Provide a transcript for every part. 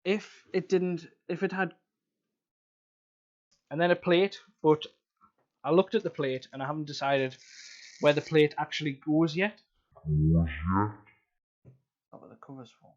if it had, and then a plate, but I looked at the plate and I haven't decided where the plate actually goes yet. That's what the cover's for.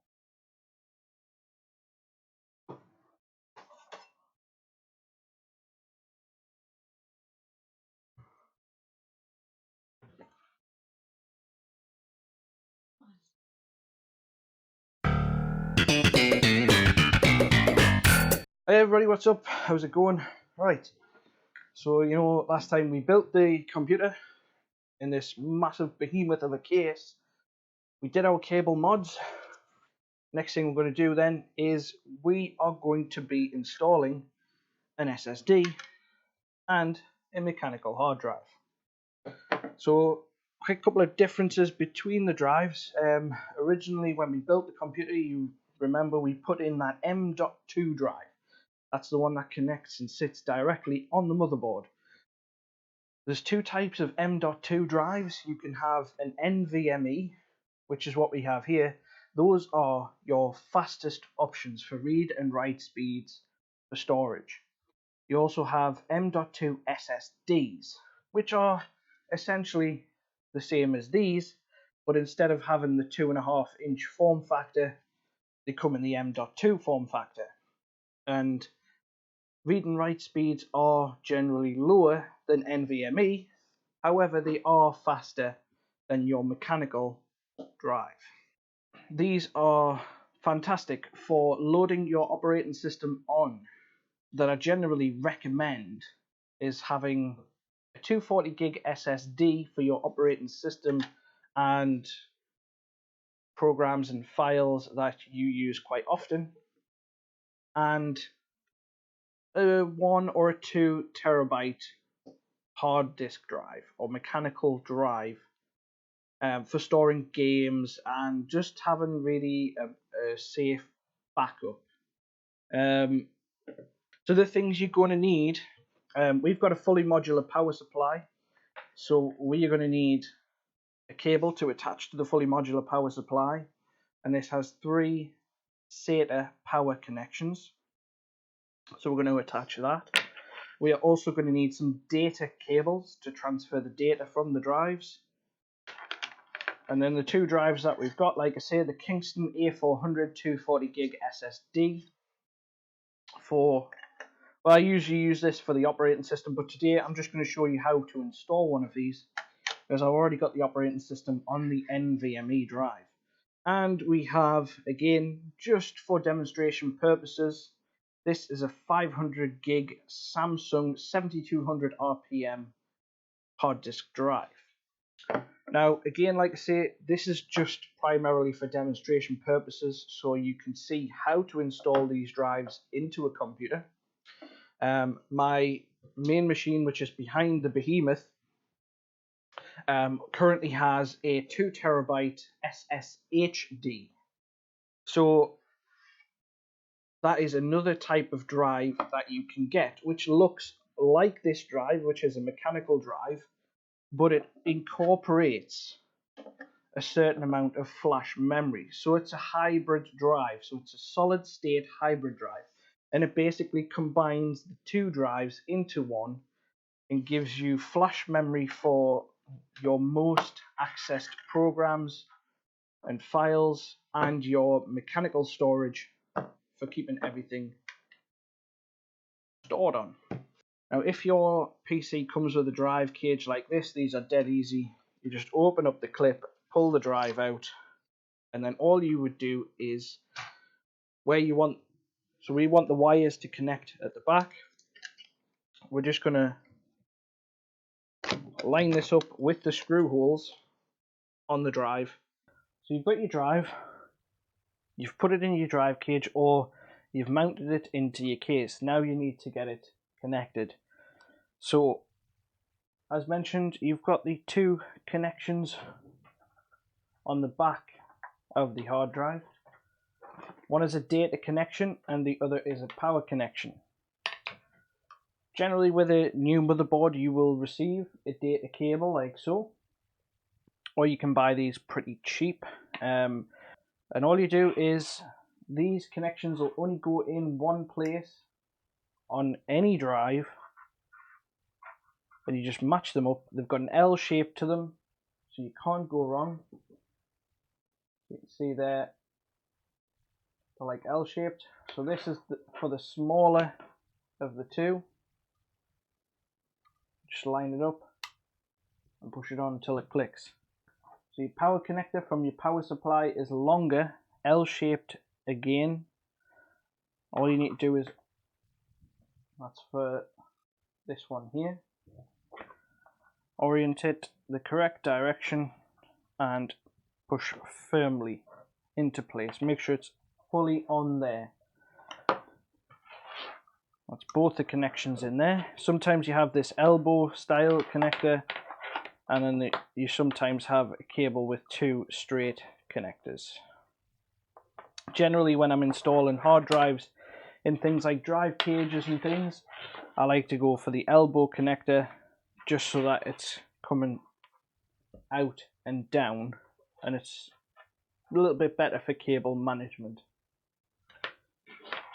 Hey everybody, what's up? How's it going? Right, so last time we built the computer in this massive behemoth of a case. We did our cable mods. Next thing we're going to do then is we are going to be installing an SSD and a mechanical hard drive. So quick couple of differences between the drives. Originally when we built the computer, you remember we put in that M.2 drive. That's the one that connects and sits directly on the motherboard. There's two types of M.2 drives. You can have an NVMe, which is what we have here. Those are your fastest options for read and write speeds for storage. You also have M.2 SSDs, which are essentially the same as these, but instead of having the 2.5-inch form factor, they come in the M.2 form factor. And read and write speeds are generally lower than NVMe, however they are faster than your mechanical drive. These are fantastic for loading your operating system on. That I generally recommend is having a 240 gig SSD for your operating system and programs and files that you use quite often, and a 1 or a 2 terabyte hard disk drive or mechanical drive for storing games and just having really a safe backup. So the things you're going to need, we've got a fully modular power supply, so we are going to need a cable to attach to the fully modular power supply, and this has 3 SATA power connections, so we're going to attach that. We are also going to need some data cables to transfer the data from the drives. And then the 2 drives that we've got, like I say, the Kingston A400 240 gig SSD for, well, I usually use this for the operating system, but today I'm just going to show you how to install one of these, because I've already got the operating system on the NVMe drive. And we have, again, just for demonstration purposes, this is a 500 gig Samsung 7200 RPM hard disk drive. Now, again, like I say, this is just primarily for demonstration purposes, so you can see how to install these drives into a computer. My main machine, which is behind the behemoth, currently has a 2 terabyte SSHD. So that is another type of drive that you can get, which looks like this drive, which is a mechanical drive, but it incorporates a certain amount of flash memory. So it's a hybrid drive, so it's a solid state hybrid drive, and it basically combines the 2 drives into one and gives you flash memory for your most accessed programs and files, and your mechanical storage for keeping everything stored on. Now, if your PC comes with a drive cage like this, these are dead easy. You just open up the clip, pull the drive out, and then all you would do is where you want, so we want the wires to connect at the back. We're just going to line this up with the screw holes on the drive. So you've got your drive, you've put it in your drive cage, or you've mounted it into your case. Now you need to get it connected. So as mentioned, you've got the 2 connections on the back of the hard drive. One is a data connection and the other is a power connection. Generally with a new motherboard you will receive a data cable like so, or you can buy these pretty cheap, and all you do is these connections will only go in one place on any drive, and you just match them up. They've got an L shape to them, so you can't go wrong. You can see there, they're like L shaped. So this is for the smaller of the two. Just line it up and push it on until it clicks. So your power connector from your power supply is longer, L shaped again. All you need to do is, that's for this one here, orient it the correct direction and push firmly into place. Make sure it's fully on there. That's both the connections in there. Sometimes you have this elbow style connector, and then you sometimes have a cable with two straight connectors. Generally, when I'm installing hard drives in things like drive cages and things, I like to go for the elbow connector, just so that it's coming out and down, and it's a little bit better for cable management.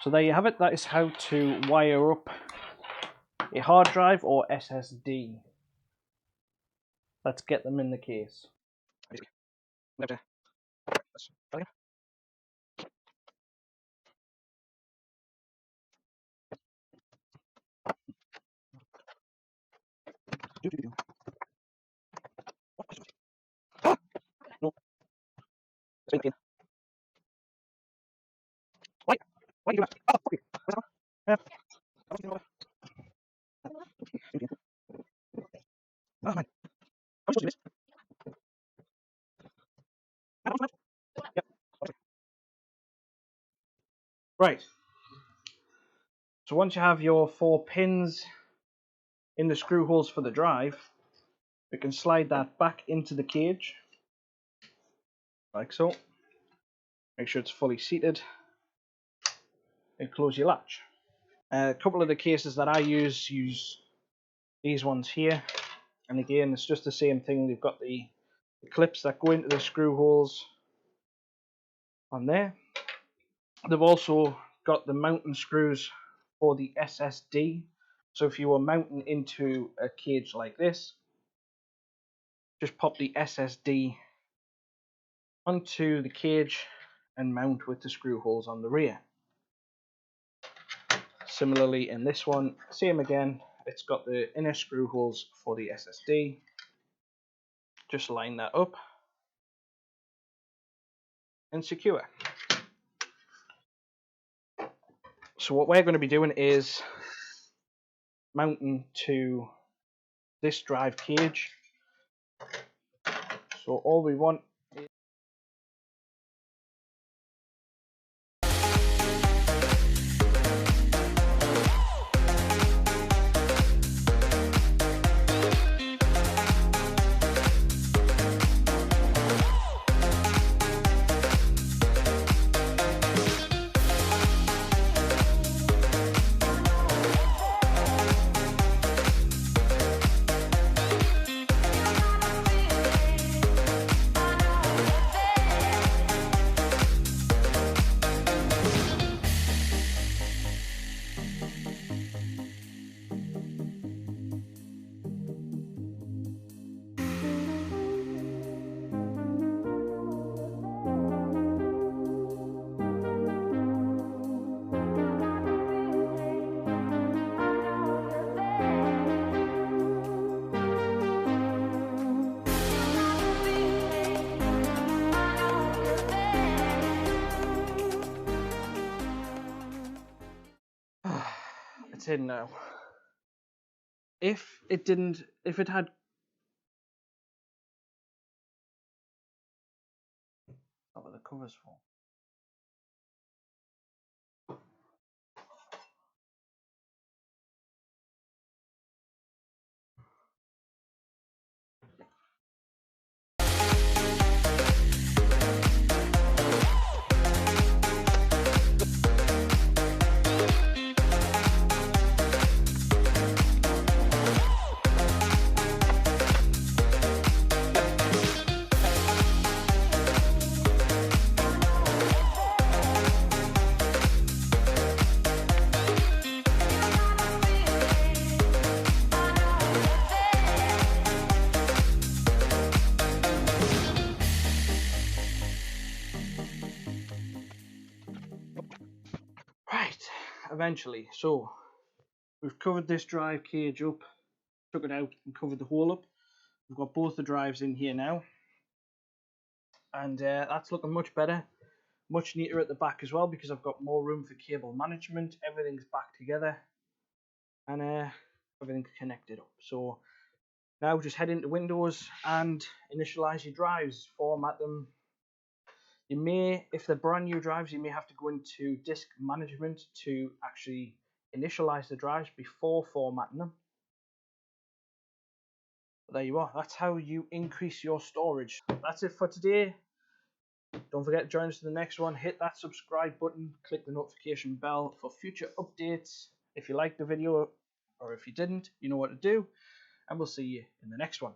So there you have it. That is how to wire up a hard drive or SSD. Let's get them in the case. Why do you do that? Oh, okay. Oh man, I'm supposed to do this. Yep. Right. So once you have your 4 pins in the screw holes for the drive, we can slide that back into the cage, like so. Make sure it's fully seated, and close your latch. A couple of the cases that I use these ones here, and again it's just the same thing. They've got the clips that go into the screw holes on there. They've also got the mounting screws for the SSD. So if you were mounting into a cage like this, just pop the SSD onto the cage and mount with the screw holes on the rear. Similarly in this one, same again, it's got the inner screw holes for the SSD. Just line that up and secure. So what we're going to be doing is mounting to this drive cage. So all we want is it's in now. If it had what were the covers for? eventually. So we've covered this drive cage up, took it out and covered the hole up. We've got both the drives in here now, and that's looking much better, much neater at the back as well, because I've got more room for cable management. Everything's back together, and everything's connected up. So now just head into Windows and initialize your drives, format them. You may, if they're brand new drives, you may have to go into disk management to actually initialize the drives before formatting them. But there you are. That's how you increase your storage. That's it for today. Don't forget to join us in the next one. Hit that subscribe button, click the notification bell for future updates. If you liked the video, or if you didn't, you know what to do, and we'll see you in the next one.